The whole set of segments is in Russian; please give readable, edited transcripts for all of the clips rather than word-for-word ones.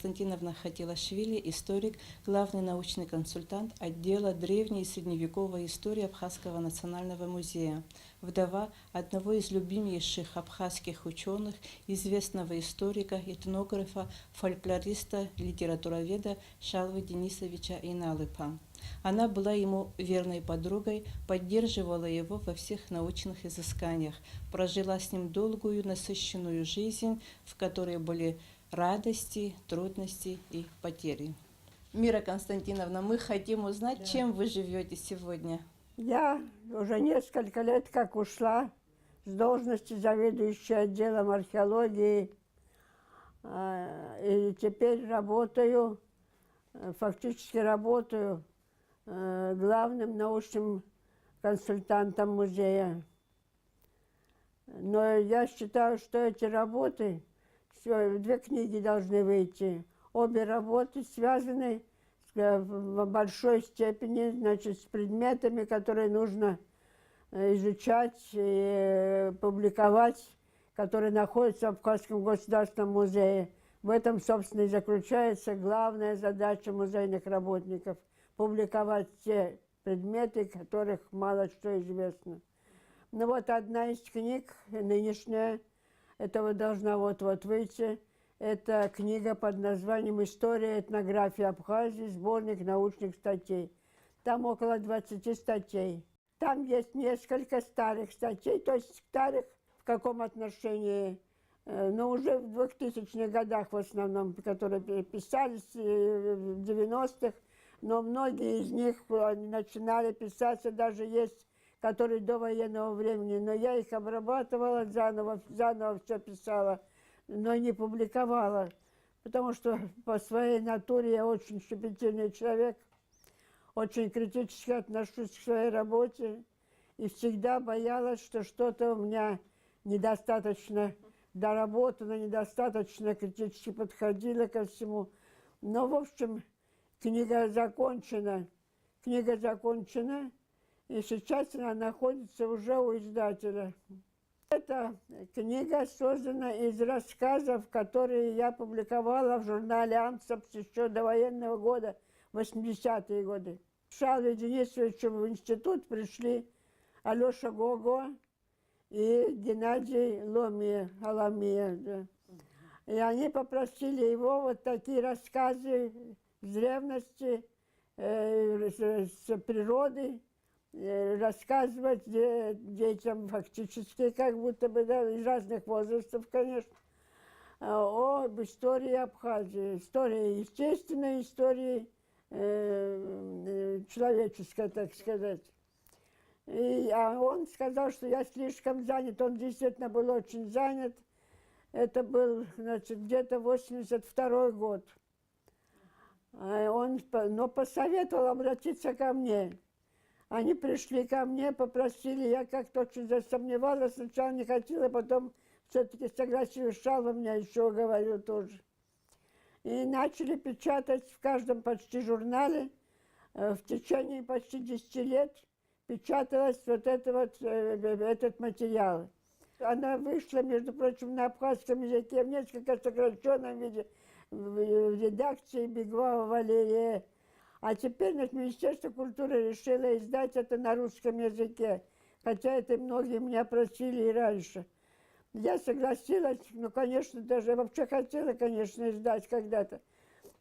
Константиновна Хатилашвили, историк, главный научный консультант отдела древней и средневековой истории Абхазского национального музея, вдова одного из любимейших абхазских ученых, известного историка, этнографа, фольклориста, литературоведа Шалвы Денисовича Иналыпа. Она была ему верной подругой, поддерживала его во всех научных изысканиях, прожила с ним долгую, насыщенную жизнь, в которой были радости, трудности и потери. Мира Константиновна, мы хотим узнать, чем вы живете сегодня. Я уже несколько лет как ушла с должности заведующей отделом археологии, и теперь работаю, фактически работаю главным научным консультантом музея. Но я считаю, что эти работы, две книги должны выйти. Обе работы связаны в большой степени, значит, с предметами, которые нужно изучать и публиковать, которые находятся в Абхазском государственном музее. В этом, собственно, и заключается главная задача музейных работников – публиковать те предметы, которых мало что известно. Ну вот одна из книг, нынешняя, этого должна вот-вот выйти, это книга под названием «История этнографии Абхазии. Сборник научных статей». Там около 20 статей. Там есть несколько старых статей, то есть старых в каком отношении, но уже в 2000-х годах в основном, которые писались в 90-х, но многие из них начинали писаться, даже есть, которые до военного времени, но я их обрабатывала, заново все писала, но не публиковала, потому что по своей натуре я очень щепетильный человек, очень критически отношусь к своей работе и всегда боялась, что что-то у меня недостаточно доработано, недостаточно критически подходило ко всему. Но, в общем, книга закончена, и сейчас она находится уже у издателя. Эта книга создана из рассказов, которые я публиковала в журнале «Амцапс» еще до военного года, 80-е годы. К Шалве Денисовичу в институт пришли Алеша Гого и Геннадий Аламия. Да. И они попросили его вот такие рассказы с древности, с природы, рассказывать детям фактически, как будто бы, да, из разных возрастов, конечно, об истории Абхазии, истории естественной, истории человеческой, так сказать. А он сказал, что я слишком занят, он действительно был очень занят. Это был, значит, где-то 82-й год. Он посоветовал обратиться ко мне. Они пришли ко мне, попросили, я как-то очень засомневалась, сначала не хотела, потом все-таки согласилась, Шалва меня еще говорил тоже. И начали печатать в каждом почти журнале, в течение почти 10 лет печаталась вот этот материал. Она вышла, между прочим, на абхазском языке в несколько сокращенном виде, в редакции Бегвава Валерия. А теперь, значит, Министерство культуры решило издать это на русском языке, хотя это многие меня просили и раньше. Я согласилась, ну, конечно, даже я вообще хотела, конечно, издать когда-то,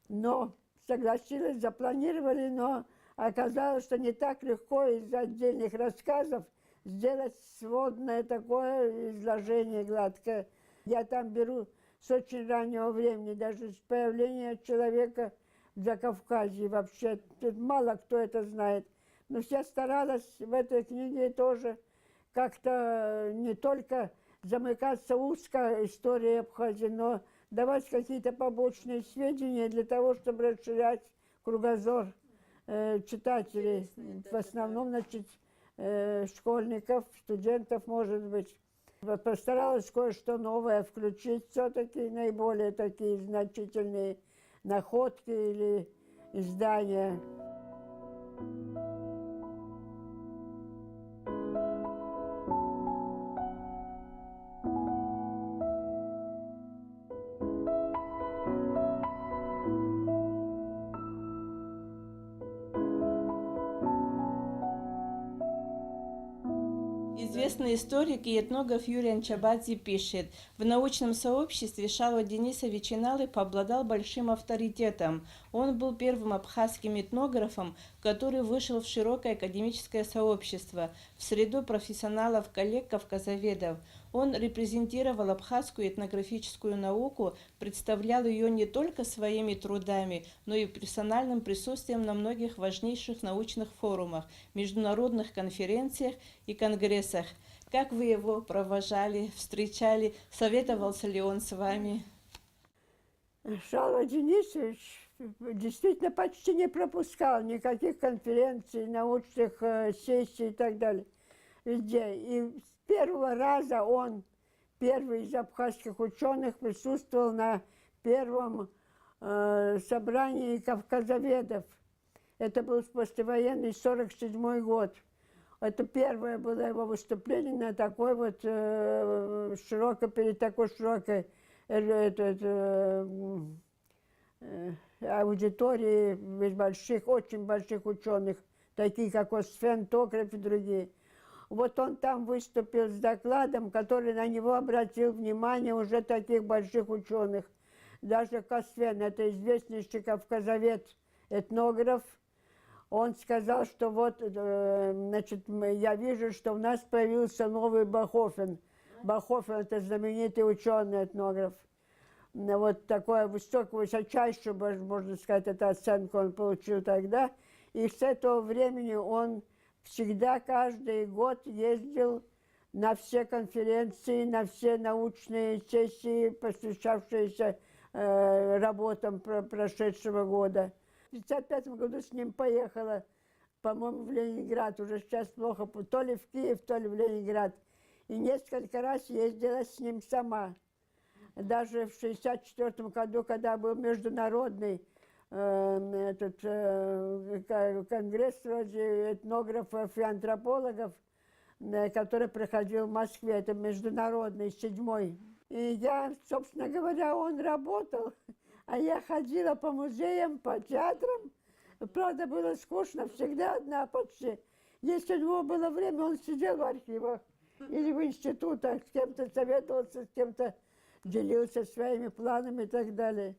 но согласилась, запланировали, но оказалось, что не так легко из отдельных рассказов сделать сводное такое изложение гладкое. Я там беру с очень раннего времени, даже с появления человека в Закавказье вообще. Тут мало кто это знает. Но я старалась в этой книге тоже как-то не только замыкаться узко историей Абхазии, но давать какие-то побочные сведения для того, чтобы расширять кругозор читателей. В основном, значит, школьников, студентов, может быть. Постаралась кое-что новое включить, все-таки наиболее такие значительные находки или издания. Известный историк и этнограф Юрий Анчабадзе пишет, в научном сообществе Шалва Денисович Иналып обладал большим авторитетом. Он был первым абхазским этнографом, который вышел в широкое академическое сообщество, в среду профессионалов-коллег кавказоведов. Он репрезентировал абхазскую этнографическую науку, представлял ее не только своими трудами, но и персональным присутствием на многих важнейших научных форумах, международных конференциях и конгрессах. Как вы его провожали, встречали, советовался ли он с вами? Шалва Денисович действительно почти не пропускал никаких конференций, научных сессий и так далее. Везде. И с первого раза он, первый из абхазских ученых, присутствовал на первом собрании кавказоведов. Это был послевоенный 47-й год. Это первое было его выступление на такой вот широкой, перед такой широкой аудитории больших, очень больших ученых, таких как Освен Токарев и другие. Вот он там выступил с докладом, который на него обратил внимание уже таких больших ученых. Даже Косвен, это известнейший кавказовед, этнограф, он сказал, что вот, значит, я вижу, что у нас появился новый Бахофен. Бахофен – это знаменитый ученый, этнограф. Вот такую высочайшую, можно сказать, эту оценку он получил тогда. И с этого времени он всегда, каждый год ездил на все конференции, на все научные сессии, посвящавшиеся работам прошедшего года. В 1955 году с ним поехала, по-моему, в Ленинград, уже сейчас плохо, то ли в Киев, то ли в Ленинград. И несколько раз ездила с ним сама. Даже в 1964 году, когда был международный конгресс вроде этнографов и антропологов, который проходил в Москве, это международный, 7-й. И я, собственно говоря, он работал, а я ходила по музеям, по театрам. Правда, было скучно, всегда одна почти. Если у него было время, он сидел в архивах или в институтах, с кем-то советовался, с кем-то делился своими планами и так далее.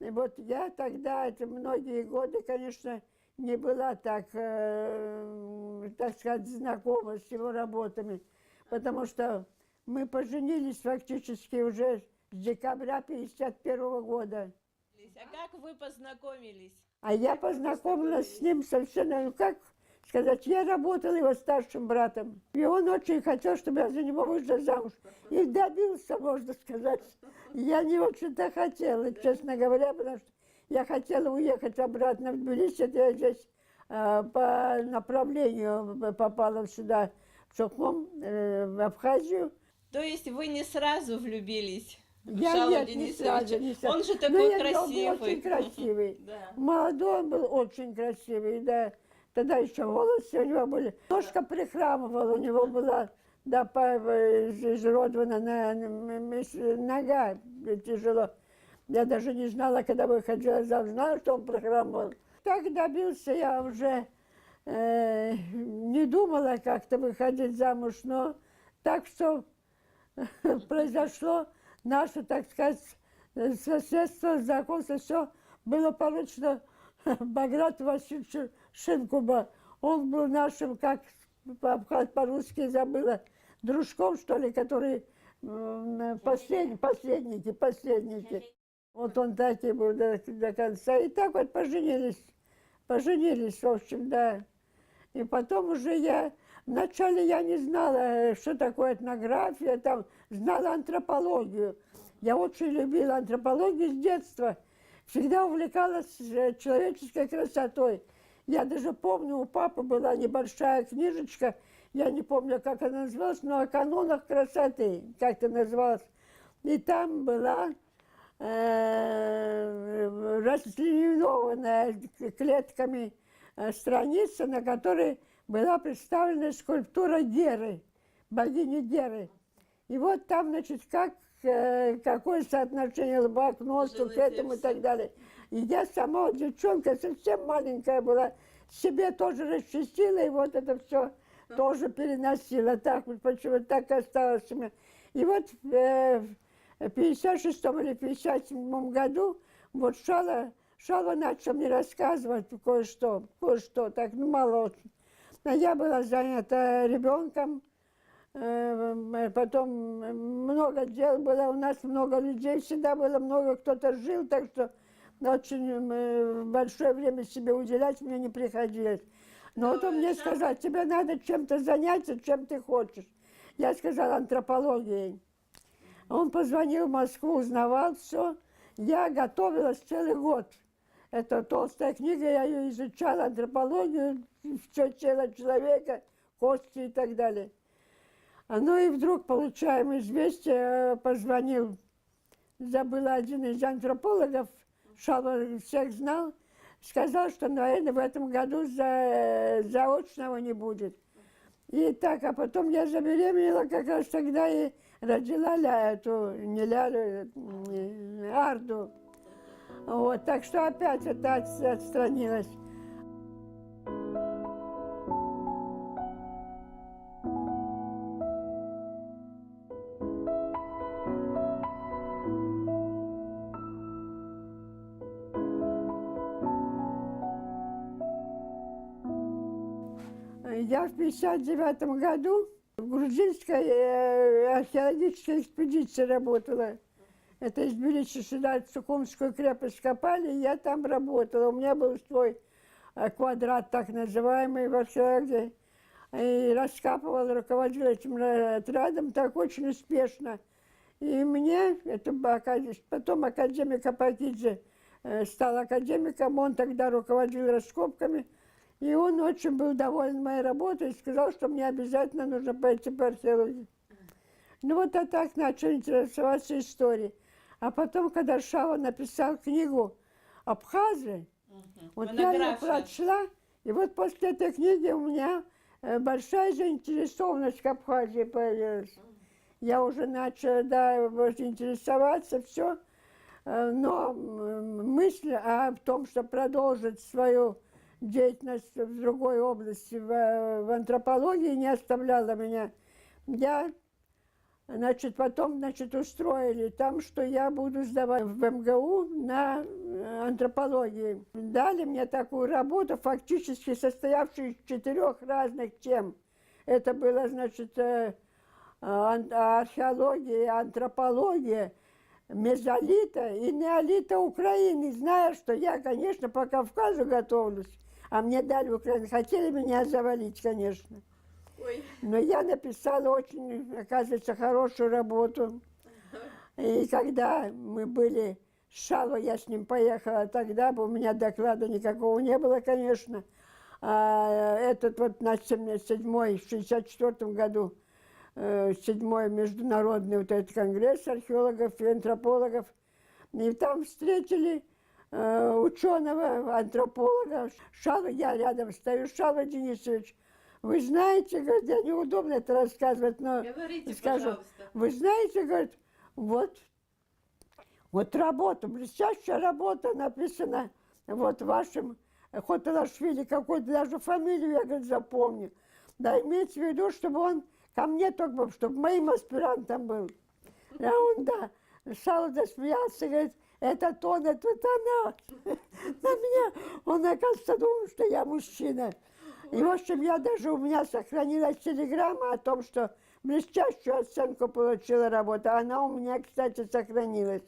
И вот я тогда, это многие годы, конечно, не была так, так сказать, знакома с его работами, потому что мы поженились фактически уже с декабря 1951 года. А как вы познакомились? А я познакомилась с ним совершенно, ну как сказать, я работала его старшим братом. И он очень хотел, чтобы я за него вышла замуж. И добился, можно сказать. Я не очень-то хотела, честно говоря, потому что я хотела уехать обратно в Тбилиси. Я здесь по направлению попала сюда, в Шухом, в Абхазию. То есть вы не сразу влюбились? Нет, не сразу, не сразу. Он же такой красивый. Он был очень красивый. Да. Молодой он был очень красивый, да. Тогда еще волосы у него были. Ножка прихрамывала, у него была, да, изуродована нога, тяжело. Я даже не знала, когда выходила замуж, знала, что он прихрамывал. Так добился я уже, не думала как-то выходить замуж, но так что произошло. Наше, так сказать, соседство, знакомство, все было поручено Баграту Васильевичу Шинкуба. Он был нашим, как по-русски забыла, дружком, что ли, который последники. Вот он так и был до конца. И так вот поженились, в общем, да. И потом уже я, вначале я не знала, что такое этнография, там, знала антропологию. Я очень любила антропологию с детства, всегда увлекалась человеческой красотой. Я даже помню, у папы была небольшая книжечка, я не помню, как она называлась, но о канонах красоты, как-то называлась. И там была разлинованная клетками страница, на которой была представлена скульптура Геры, богини Геры. И вот там, значит, какое соотношение лба к носу, к этому и так далее. И я сама, вот, девчонка, совсем маленькая была, себе тоже расчистила, и вот это все тоже переносила. Так вот, почему так осталось у меня. И вот в 56 или 57 году вот Шала начал мне рассказывать кое-что, так, ну, мало очень. А я была занята ребенком, потом много дел было, у нас много людей, всегда было много, кто-то жил, так что очень большое время себе уделять мне не приходилось. Но вот он мне сказал, тебе надо чем-то заняться, чем ты хочешь. Я сказала, антропологией. Он позвонил в Москву, узнавал все. Я готовилась целый год. Это толстая книга, я ее изучала, антропологию, все тело человека, кости и так далее. Ну и вдруг получаем известие, позвонил, забыла один из антропологов, Шала всех знал, сказал, что, наверное, в этом году заочного не будет. И так, а потом я забеременела, как раз тогда и родила Арду. Вот, так что опять это отстранилась. Я в 59 году в грузинской археологической экспедиции работала. Это из Тбилиси сюда Сухумскую крепость копали, и я там работала. У меня был свой квадрат, так называемый, в археологии. И раскапывала, руководила этим отрядом так очень успешно. И мне, это потом академик Апатидзе стал академиком, он тогда руководил раскопками. И он очень был доволен моей работой и сказал, что мне обязательно нужно пойти по археологии. Ну вот я так начал интересоваться историей. А потом, когда Шава написал книгу «Абхазия», вот я ее прочла, и вот после этой книги у меня большая заинтересованность к Абхазии появилась. Я уже начала, да, интересоваться, все. Но мысль о том, что продолжить свою деятельность в другой области, в антропологии, не оставляла меня. Я, потом, устроили там, что я буду сдавать в МГУ на антропологии. Дали мне такую работу, фактически состоявшую из 4 разных тем. Это было, археология, антропология, мезолита и неолита Украины, зная, что я, конечно, по Кавказу готовлюсь, а мне дали Украину. Хотели меня завалить, конечно. Ой. Но я написала очень, оказывается, хорошую работу. И когда мы были с Шалой, я с ним поехала тогда, у меня доклада никакого не было, конечно. А этот вот на 77-й, в 64 году, 7-й международный вот этот конгресс археологов и антропологов. И там встретили ученого, антрополога. Шала, я рядом стою, Шала Денисович, вы знаете, говорит, я неудобно это рассказывать, но говорите, скажу, пожалуйста. Вы знаете, говорит, вот работа, блестящая работа написана вот вашим Хотелашвили, какой-то даже фамилию, я, говорит, запомню. Да, имеется в виду, чтобы он ко мне только, чтобы моим аспирантом был. А он, да, Шала засмеялся, говорит, это он, это вот она. На меня, он, оказывается, думал, что я мужчина. И, в общем, у меня сохранилась телеграмма о том, что блестящую оценку получила работа. Она у меня, кстати, сохранилась.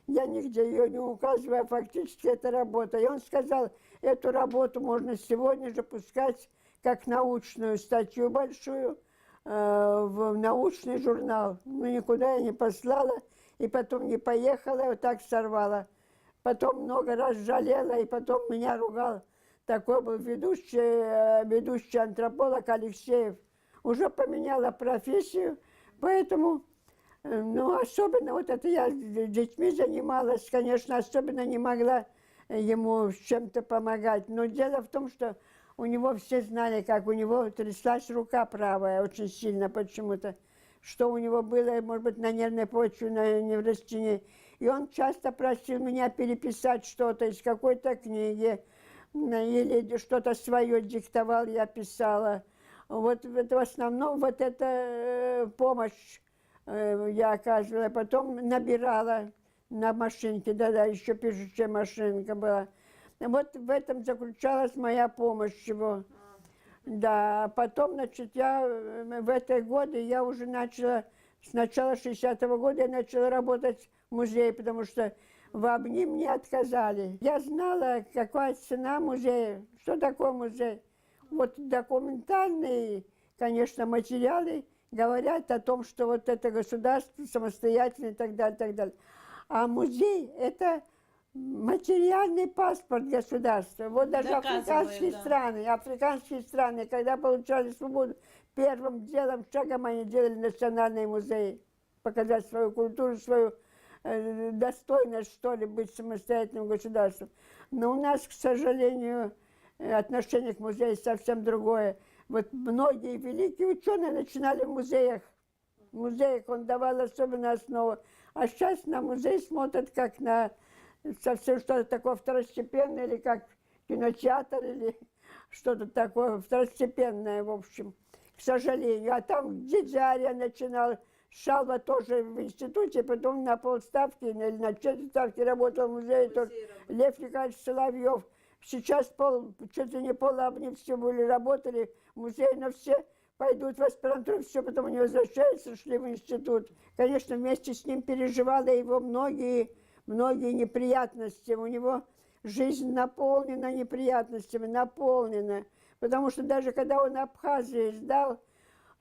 Я нигде ее не указываю, а фактически это работа. И он сказал, эту работу можно сегодня же пускать как научную статью большую в научный журнал. Но никуда я не послала, и потом не поехала, вот так сорвала. Потом много раз жалела, и потом меня ругал. Такой был ведущий антрополог Алексеев. Уже поменяла профессию, поэтому, особенно вот это я с детьми занималась, конечно, особенно не могла ему с чем-то помогать. Но дело в том, что у него все знали, как у него тряслась рука правая очень сильно почему-то, что у него было, может быть, на нервной почве, на неврастении. И он часто просил меня переписать что-то из какой-то книги, или что-то свое диктовал, я писала. Вот это в основном вот эта помощь я оказывала. Потом набирала на машинке, да-да, еще пишущая машинка была. Вот в этом заключалась моя помощь его. Да, потом, значит, я в эти годы я уже начала, с начала 60-го года я начала работать в музее, потому что в Обни мне отказали. Я знала, какая цена музея, что такое музей. Вот документальные, конечно, материалы говорят о том, что вот это государство самостоятельно и так далее, так далее. А музей – это материальный паспорт государства. Вот даже африканские страны, когда получали свободу, первым делом, шагом они делали национальные музеи, показать свою культуру, свою достойность, что ли, быть самостоятельным государством. Но у нас, к сожалению, отношение к музею совсем другое. Вот многие великие ученые начинали в музеях. В музеях он давал особенную основу. А сейчас на музей смотрят как на совсем что-то такое второстепенное, или как кинотеатр, или что-то такое второстепенное, в общем, к сожалению. А там Дзидзария начинал, Шалва тоже в институте, потом на полставки или на четверть ставки работал в музее, тоже Лев Николаевич Соловьев. Сейчас чуть ли не половни все были, работали в музее, но все пойдут в аспирантуру, все потом не возвращаются, шли в институт. Конечно, вместе с ним переживала его многие неприятности. У него жизнь наполнена неприятностями, наполнена. Потому что даже когда он Абхазию сдал,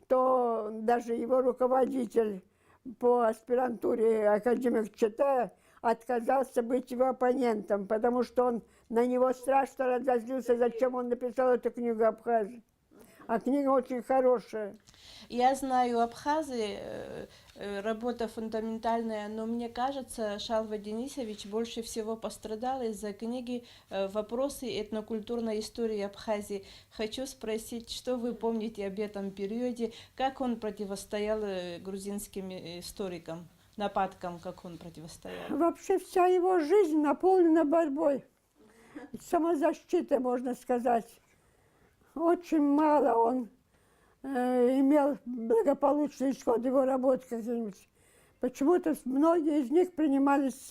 то даже его руководитель по аспирантуре, академик Читая, отказался быть его оппонентом, потому что он на него страшно разозлился, зачем он написал эту книгу «Абхазия». А книга очень хорошая. Я знаю Абхазии, работа фундаментальная, но мне кажется, Шалва Денисович больше всего пострадал из-за книги «Вопросы этнокультурной истории Абхазии». Хочу спросить, что вы помните об этом периоде, как он противостоял грузинским историкам, нападкам, как он противостоял? Вообще вся его жизнь наполнена борьбой, самозащитой, можно сказать. Очень мало он имел благополучный исход его работы какие-нибудь. Почему-то многие из них принимались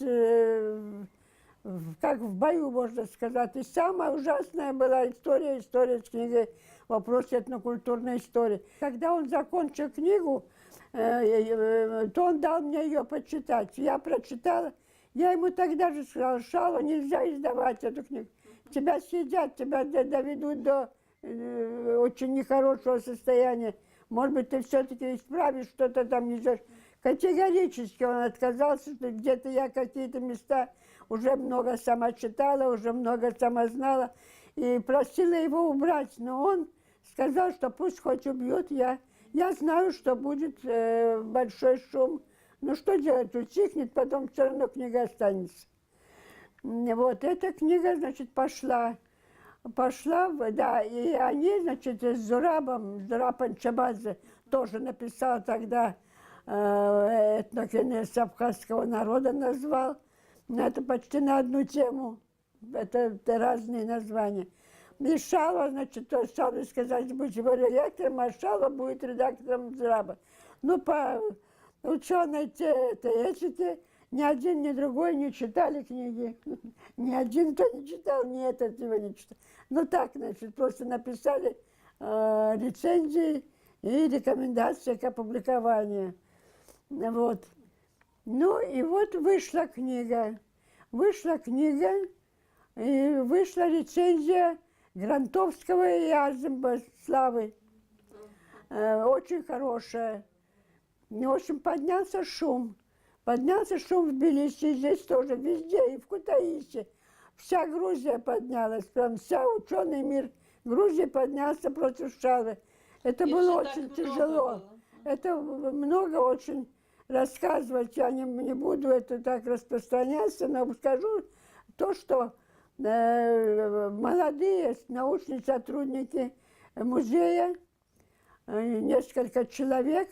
как в бою, можно сказать. И самая ужасная была история с книгой «Вопросы этнокультурной истории». Когда он закончил книгу, то он дал мне ее почитать. Я прочитала. Я ему тогда же сказала: Шалва, нельзя издавать эту книгу. Тебя съедят, тебя доведут до очень нехорошего состояния. Может быть, ты все-таки исправишь что-то там, не знаешь. Категорически он отказался, что где-то я какие-то места уже много сама читала, уже много сама знала, и просила его убрать. Но он сказал, что пусть хоть убьют, я знаю, что будет большой шум. Ну что делать, утихнет, потом все равно книга останется. Вот эта книга, значит, пошла, да, и они, значит, с Зурабом Чабадзе тоже написал тогда этногенез абхазского народа, назвал. Это почти на одну тему, это разные названия. И Шалва, значит, то Шалва сказать, будет его редактором, а Шалва будет редактором Зураба. Ну, по ученой этике ни один, ни другой не читали книги. Ни один, кто не читал, ни этот его не читал. Ну так, значит, просто написали рецензии и рекомендации к опубликованию. Вот. Ну и вот вышла книга. И вышла рецензия Грантовского и Азимба Славы. Очень хорошая. И, в общем, поднялся шум. Поднялся шум в Тбилиси, здесь тоже, везде, и в Кутаиси. Вся Грузия поднялась, прям вся ученый мир Грузии поднялся против Шалвы. Это было очень тяжело. Это много очень рассказывать, я не буду это так распространяться, но скажу то, что молодые научные сотрудники музея, несколько человек,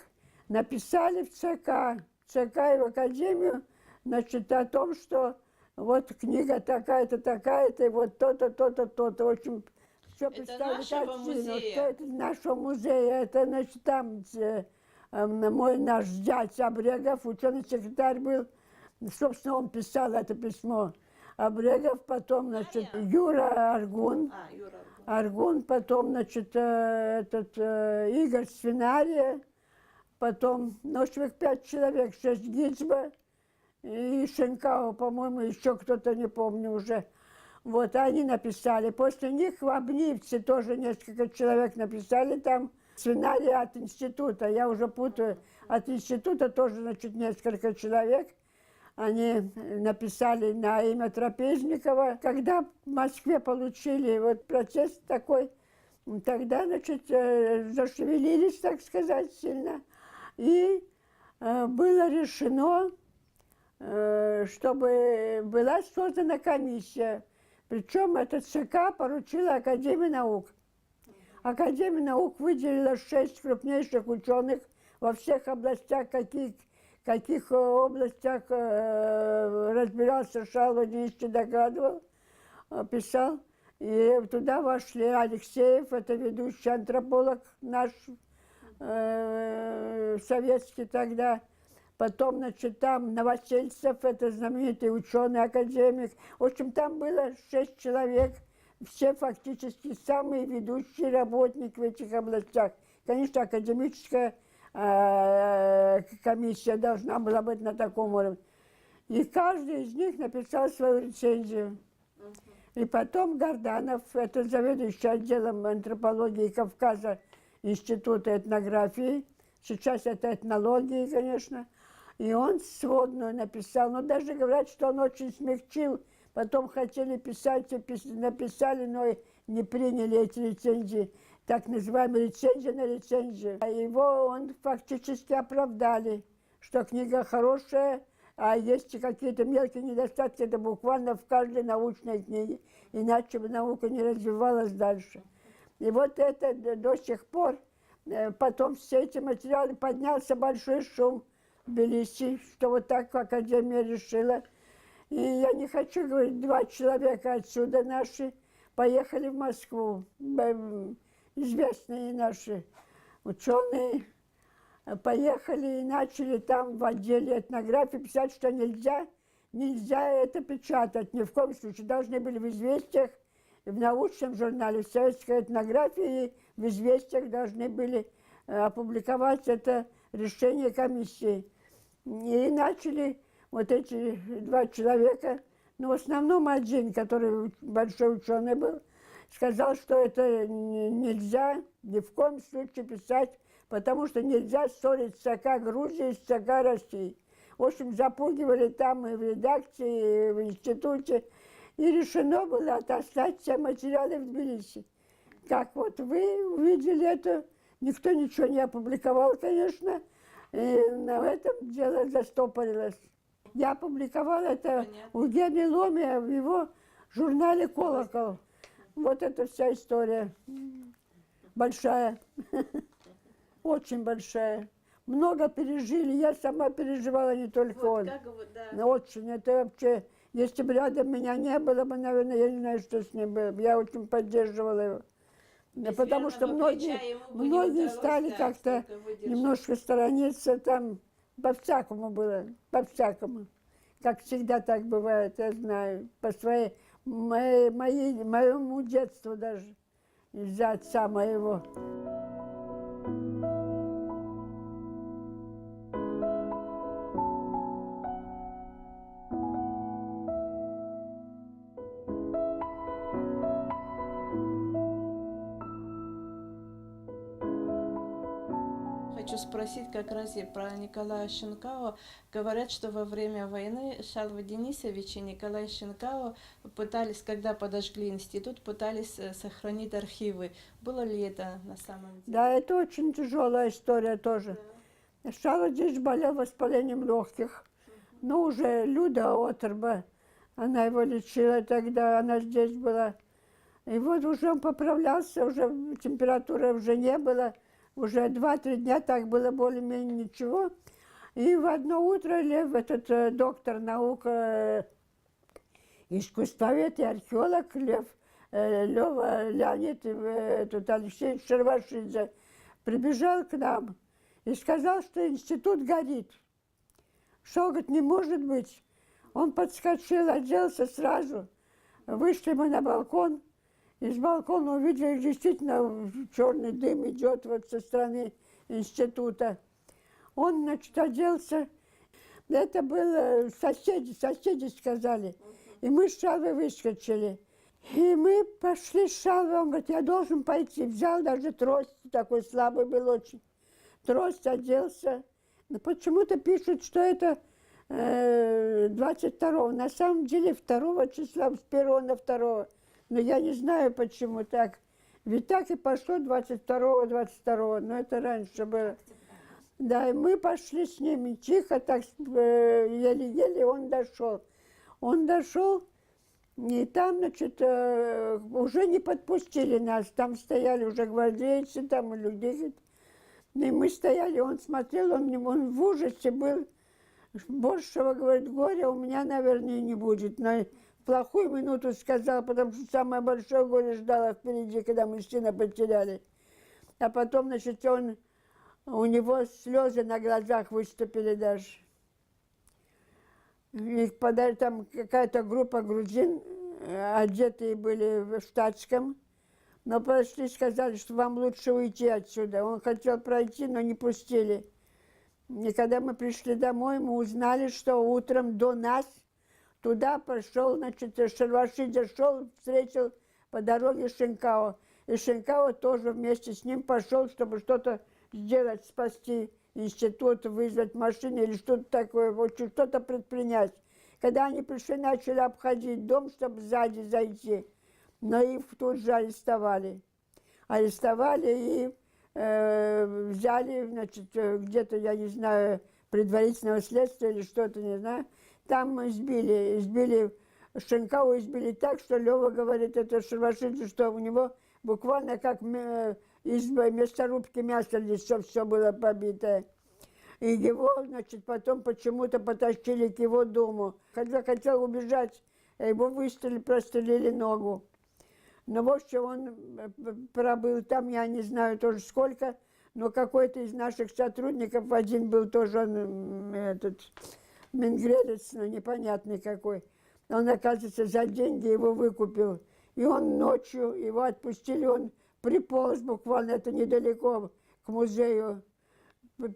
написали в ЦК и в Академию, значит, о том, что вот книга такая-то, и вот то-то, то-то, то-то. В общем, Все Это представили нашего картину, музея. что это из нашего музея. Это, значит, там мой наш дядь Обрегов, ученый-секретарь был. Собственно, он писал это письмо. Обрегов, потом, значит, Юра Аргун. Юра. Аргун, потом, значит, Игорь Свинария, потом, ну, человек 5 человек, 6 Гичба и Шенкау, по-моему, еще кто-то, не помню уже. Вот, они написали. После них в Обнивце тоже несколько человек написали там. Свинария от института, я уже путаю. От института тоже, значит, несколько человек. Они написали на имя Трапезникова. Когда в Москве получили вот процесс такой, тогда, значит, зашевелились, так сказать, сильно. И было решено, чтобы была создана комиссия. Причем этот ЦК поручила Академия наук. Академия наук выделила 6 крупнейших ученых во всех областях, каких областях разбирался Шалва Денисович, докладывал, писал. И туда вошли Алексеев, это ведущий антрополог наш, советский тогда. Потом, значит, там Новосельцев, это знаменитый ученый, академик. В общем, там было 6 человек, все фактически самые ведущие работники в этих областях. Конечно, академическая комиссия должна была быть на таком уровне. И каждый из них написал свою рецензию. И потом Горданов, это заведующий отделом антропологии Кавказа Института этнографии, сейчас это этнологии, конечно, и он сводную написал. Но даже говорят, что он очень смягчил. Потом хотели писать, написали, но не приняли эти рецензии. Так называемые рецензии на рецензию. А его он фактически оправдали, что книга хорошая, а есть какие-то мелкие недостатки, это буквально в каждой научной книге. Иначе бы наука не развивалась дальше. И вот это до сих пор, потом все эти материалы, поднялся большой шум в Тбилиси, что вот так Академия решила. И я не хочу говорить, 2 человека отсюда наши поехали в Москву, известные наши ученые, поехали и начали там в отделе этнографии писать, что нельзя это печатать, ни в коем случае. Должны были в «Известиях», в научном журнале советской этнографии, в «Известиях» должны были опубликовать это решение комиссии. И начали вот эти 2 человека, но в основном один, который большой ученый был, сказал, что это нельзя ни в коем случае писать, потому что нельзя ссорить ЦК Грузии с ЦК России. В общем, запугивали там и в редакции, и в институте. И решено было отослать все материалы в Тбилиси. Как вот вы увидели это, никто ничего не опубликовал, конечно, и на этом дело застопорилось. Я опубликовала это у Гены Ломия в его журнале «Колокол». Вот это вся история. Большая. Очень большая. Много пережили. Я сама переживала, не только Вот, он. да. Очень. Это вообще... Если бы рядом меня не было бы, наверное, я не знаю, что с ним было. Я очень поддерживала его. Да, потому что многие стали как-то немножко сторониться там. По-всякому было. По-всякому. Как всегда так бывает, я знаю. По моему детству даже. Из-за отца моего. Хочу спросить как раз и про Николая Шенкау. Говорят, что во время войны Шалва Денисович и Николай Шенкау пытались, когда подожгли институт, пытались сохранить архивы. Было ли это на самом деле? Да, это очень тяжелая история тоже. Да. Шалва здесь болел воспалением легких. Ну, уже Люда Оторба, она его лечила тогда, она здесь была. И вот уже он поправлялся, уже температуры уже не было. Уже 2-3 дня так было более-менее ничего. И в одно утро Лев, этот доктор наук, искусствовед и археолог Лев Лева Леонид, тут Алексей Шервашидзе, прибежал к нам и сказал, что институт горит. Что, говорит, не может быть. Он подскочил, оделся сразу. Вышли мы на балкон. Из балкона увидели, действительно, черный дым идет вот со стороны института. Он, значит, оделся. Это было соседи сказали. И мы с Шалвой выскочили. И мы пошли с Шалвой. Он говорит, я должен пойти. Взял даже трость, такой слабый был очень. Трость, оделся. Но почему-то пишут, что это 22-го. На самом деле 2 числа, с 1 на 2. Но я не знаю, почему так. Ведь так и пошло 22-го. Но это раньше было. Да, и мы пошли с ними тихо, так еле-еле он дошел. Он дошел, и там, значит, уже не подпустили нас. Там стояли уже гвардейцы, там и люди. И мы стояли, он смотрел, он в ужасе был. Большего, говорит, горя у меня, наверное, не будет. Но в плохую минуту сказал, потому что самое большое горе ждало впереди, когда мы сына потеряли. А потом, значит, у него слезы на глазах выступили даже. И там какая-то группа грузин, одетые были в штатском, но пошли, сказали, что вам лучше уйти отсюда. Он хотел пройти, но не пустили. И когда мы пришли домой, мы узнали, что утром до нас туда пошел, значит, Шервашидзе шел, встретил по дороге Шенкао. И Шенкао тоже вместе с ним пошел, чтобы что-то сделать, спасти институт, вызвать машину или что-то такое, вот что-то предпринять. Когда они пришли, начали обходить дом, чтобы сзади зайти, но их тут же арестовали. Арестовали и взяли, значит, где-то, я не знаю, предварительного следствия или что-то, не знаю. Там избили Шенкау, избили так, что Лева говорит, это Шервашидзе, что у него буквально как из мясорубки мясо лицо все было побитое. И его, значит, потом почему-то потащили к его дому. Когда хотел убежать, его прострелили ногу. Но, в общем, он пробыл там, я не знаю тоже сколько, но какой-то из наших сотрудников, один был тоже, он, этот, менгрелец, но непонятный какой. Он, оказывается, за деньги его выкупил. И он ночью, его отпустили, он приполз буквально, это недалеко, к музею. Вот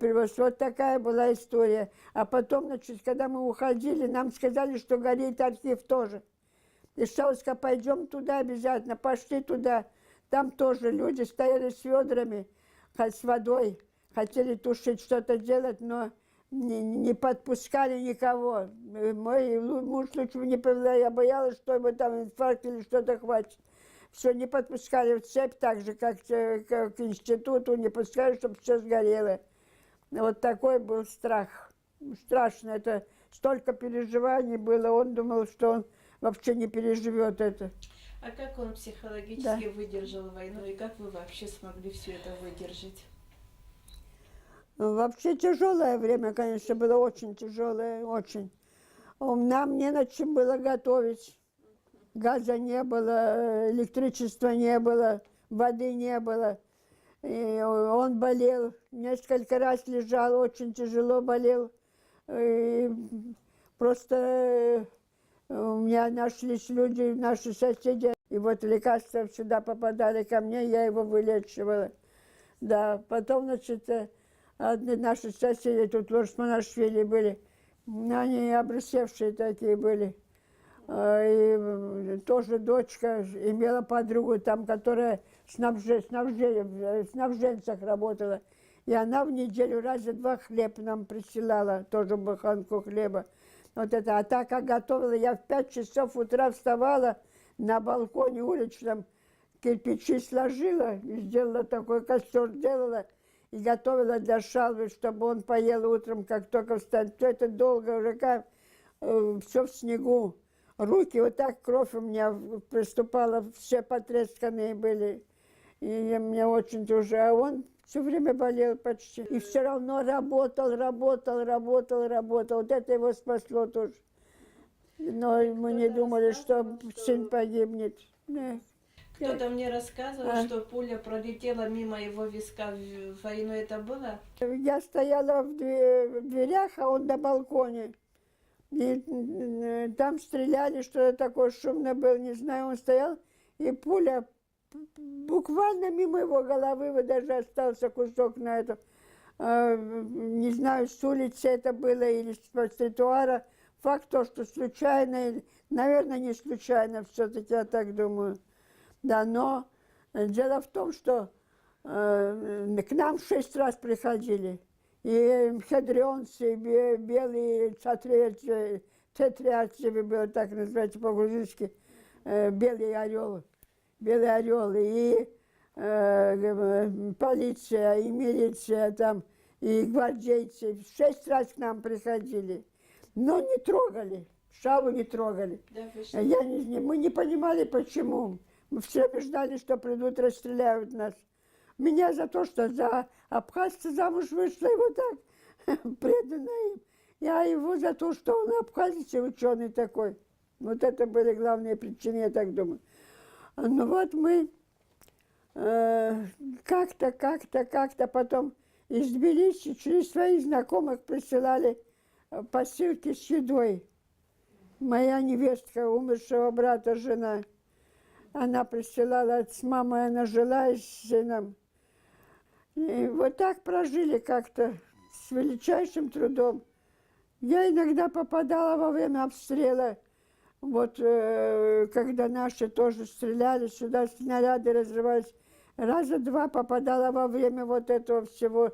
такая была история. А потом, значит, когда мы уходили, нам сказали, что горит архив тоже. И Шалска, пойдем туда обязательно, пошли туда. Там тоже люди стояли с ведрами, с водой, хотели тушить, что-то делать, но не подпускали никого. Мой муж лучше бы не повела, я боялась, что ему там инфаркт или что-то хватит. Все, не подпускали в цепь, так же, как к институту, не пускали, чтобы все сгорело. Вот такой был страх. Страшно, это столько переживаний было, он думал, что он вообще не переживет это. А как он психологически выдержал войну, и как вы вообще смогли все это выдержать? Вообще тяжелое время, конечно, было очень тяжелое, очень. Нам не на чем было готовить. Газа не было, электричества не было, воды не было. И он болел, несколько раз лежал, очень тяжело болел. И просто у меня нашлись люди, наши соседи, и вот лекарства сюда попадали ко мне, я его вылечивала. Да, потом, значит, одни наши соседи, тут Лошманашвили были, они обрусевшие такие были. И тоже дочка имела подругу там, которая в снабженцах работала. И она в неделю раза 2 хлеб нам присылала, тоже буханку хлеба. Вот это. А так как готовила, я в 5 часов утра вставала на балконе уличном, кирпичи сложила, и сделала такой костер, делала, и готовила для Шалвы, чтобы он поел утром, как только встанет. То это долго уже, как, все в снегу. Руки, вот так кровь у меня приступала, все потресканные были. И мне очень тоже, а он все время болел почти. И все равно работал. Вот это его спасло тоже. Но мы не думали, что сын погибнет. Кто-то мне рассказывал, что пуля пролетела мимо его виска в войну. Это было? Я стояла в дверях, а он на балконе. И там стреляли, что такое шумно было, не знаю, он стоял, и пуля буквально мимо его головы, вот даже остался кусок на этом. Не знаю, с улицы это было или с тротуара. Факт то, что случайно, наверное, не случайно, все-таки я так думаю. Да, но дело в том, что к нам 6 раз приходили. И хедрионцы, белые цатриарцы, было так называется по-грузински, белый орел. Белый орел. И полиция, и милиция там, и гвардейцы. 6 раз к нам приходили. Но не трогали, шаву не трогали. Да, Мы не понимали, почему. Мы все ждали, что придут, расстреляют нас. Меня за то, что за абхазца замуж вышла, и вот так предана им. Я его за то, что он абхазец и ученый такой. Вот это были главные причины, я так думаю. Ну вот мы как-то потом из Тбилиси через своих знакомых присылали посылки с едой. Моя невестка, умершего брата, жена, она присылала, с мамой она жила и с сыном. И вот так прожили как-то с величайшим трудом. Я иногда попадала во время обстрела, вот когда наши тоже стреляли, сюда снаряды разрывались. Раза 2 попадала во время вот этого всего.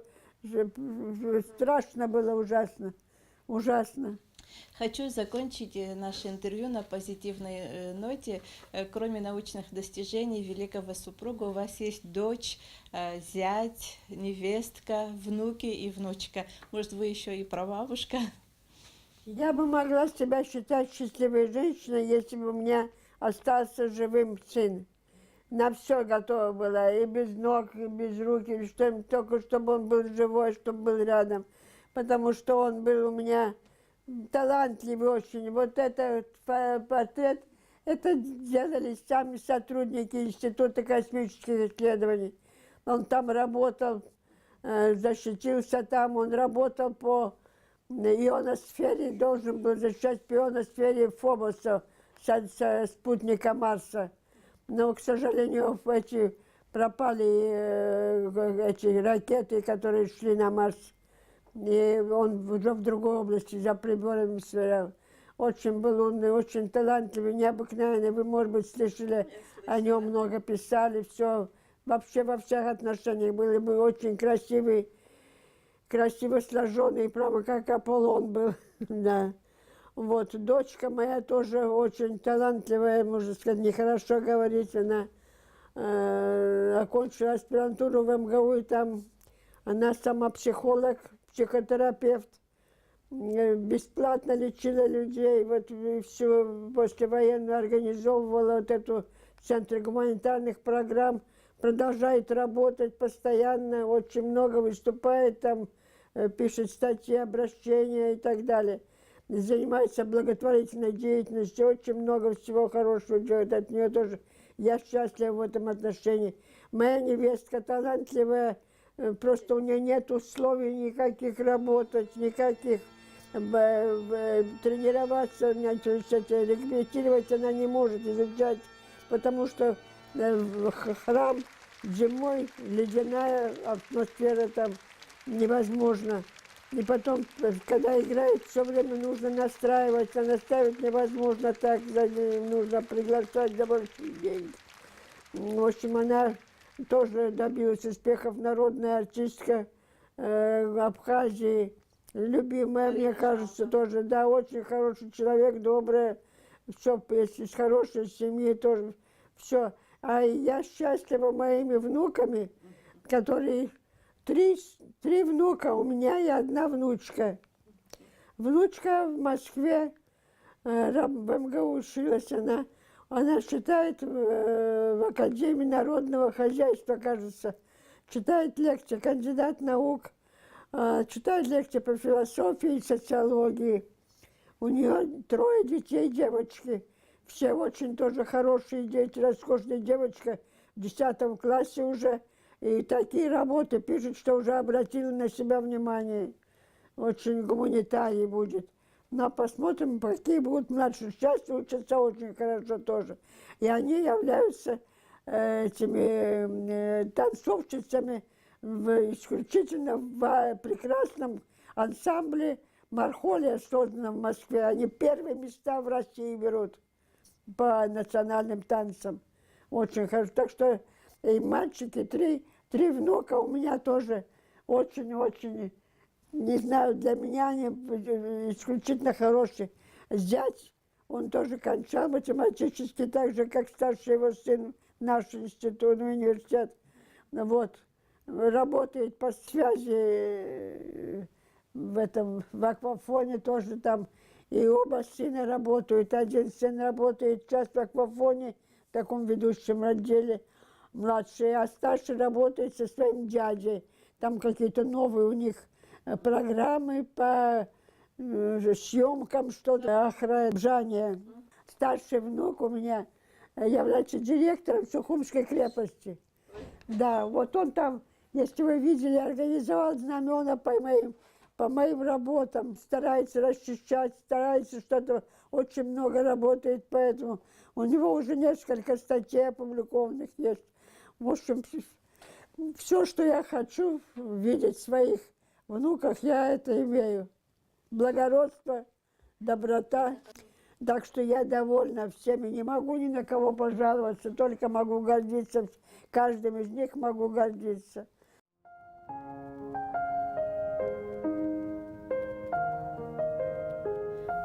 Страшно было, ужасно. Ужасно. Хочу закончить наше интервью на позитивной ноте. Кроме научных достижений великого супруга, у вас есть дочь, зять, невестка, внуки и внучка. Может, вы еще и прабабушка? Я бы могла себя считать счастливой женщиной, если бы у меня остался живым сын. На все готова была, и без ног, и без рук, и только чтобы он был живой, чтобы был рядом. Потому что он был у меня талантливый очень. Вот этот портрет, это делали сами сотрудники Института космических исследований. Он там работал, защитился там, он работал по ионосфере, должен был защищать по ионосфере Фобоса, со спутника Марса. Но, к сожалению, пропали эти ракеты, которые шли на Марс. И он уже в другой области за приборами сверял. Очень был умный, очень талантливый, необыкновенный. Вы, может быть, слышали о нем, много писали, все. Вообще во всех отношениях был бы очень красивый, красиво сложенный, прямо как Аполлон был. Да. Вот, дочка моя тоже очень талантливая, можно сказать, нехорошо говорить. Она окончила аспирантуру в МГУ, и там она сама психолог, психотерапевт, бесплатно лечила людей, вот все послевоенно организовывала вот эту центр гуманитарных программ, продолжает работать постоянно, очень много выступает там, пишет статьи, обращения и так далее. Занимается благотворительной деятельностью, очень много всего хорошего делает от нее тоже. Я счастлива в этом отношении. Моя невестка талантливая, просто у нее нет условий никаких работать, никаких тренироваться, репетировать она не может, изучать, потому что храм зимой, ледяная атмосфера там невозможно. И потом, когда играет, все время нужно настраиваться, настраивать невозможно так, нужно приглашать за большие деньги. В общем, она тоже добилась успехов, народная артистка Абхазии, любимая, мне кажется, тоже, да, очень хороший человек, добрая, все, если с хорошей семьи, тоже все. А я счастлива моими внуками, которые... Три внука у меня и одна внучка. Внучка в Москве, в МГУ училась она. Она читает в Академии народного хозяйства, кажется. Читает лекции, кандидат наук. Читает лекции по философии и социологии. У нее 3 детей, девочки. все очень тоже хорошие дети, роскошная девочка в 10 классе уже. И такие работы пишет, что уже обратила на себя внимание. Очень гуманитарий будет. Но посмотрим, какие будут младшие. Сейчас учатся очень хорошо тоже. И они являются этими танцовщицами исключительно в прекрасном ансамбле «Мархолия», созданном в Москве. Они первые места в России берут по национальным танцам. Очень хорошо. Так что и мальчики, три внука у меня тоже очень-очень, не знаю, для меня они исключительно хорошие. Зять, он тоже кончал математический, так же, как старший его сын, наш институт, университет. Вот. Работает по связи в аквафоне тоже там. И оба сына работают. Один сын работает сейчас в аквафоне, в таком ведущем отделе, младший, а старший работает со своим дядей. Там какие-то новые у них программы по съемкам, что-то, охранение. Старший внук у меня является директором Сухумской крепости. Да, вот он там, если вы видели, организовал знамена по моим работам, старается расчищать, старается что-то, очень много работает, поэтому у него уже несколько статей опубликованных есть. В общем, все, что я хочу видеть в своих внуках, я это имею. Благородство, доброта. Так что я довольна всеми, не могу ни на кого пожаловаться, только могу гордиться, каждым из них могу гордиться.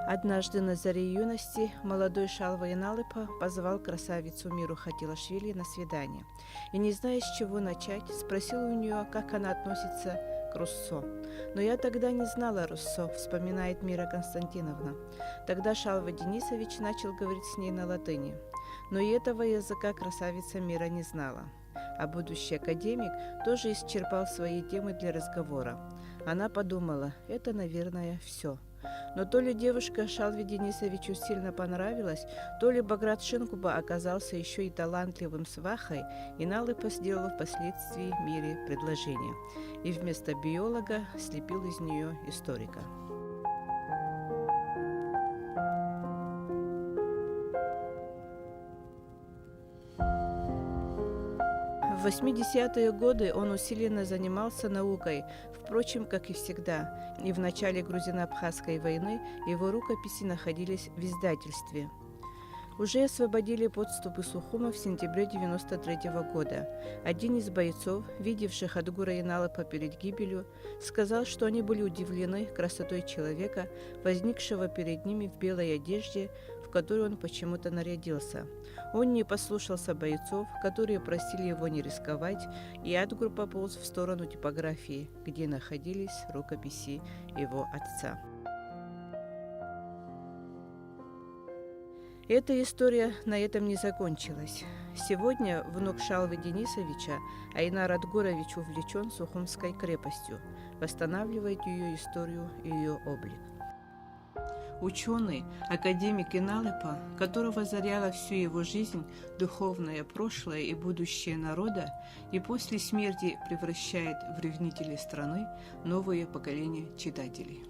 Однажды на заре юности молодой Шалва Иналыпа позвал красавицу Миру Хатилашвили на свидание. И, не зная, с чего начать, спросил у нее, как она относится к Руссо. «Но я тогда не знала Руссо», — вспоминает Мира Константиновна. Тогда Шалва Денисович начал говорить с ней на латыни. Но и этого языка красавица Мира не знала. А будущий академик тоже исчерпал свои темы для разговора. Она подумала, это, наверное, все. Но то ли девушка Шалве Денисовичу сильно понравилась, то ли Баграт Шинкуба оказался еще и талантливым свахой, и Налыпа сделал впоследствии Мире предложение. И вместо биолога слепил из нее историка. В 80-е годы он усиленно занимался наукой, впрочем, как и всегда, и в начале Грузино-Абхазской войны его рукописи находились в издательстве. Уже освободили подступы Сухума в сентябре 1993 года. Один из бойцов, видевших Адгура Иналыпа перед гибелью, сказал, что они были удивлены красотой человека, возникшего перед ними в белой одежде, в которой он почему-то нарядился. Он не послушался бойцов, которые просили его не рисковать, и Адгур пополз в сторону типографии, где находились рукописи его отца. Эта история на этом не закончилась. Сегодня внук Шалвы Денисовича, Айнар Адгурович, увлечен Сухумской крепостью, восстанавливает ее историю и ее облик. Ученый, академик Иналыпа, которого заряла всю его жизнь духовное прошлое и будущее народа, и после смерти превращает в ревнителей страны новые поколения читателей.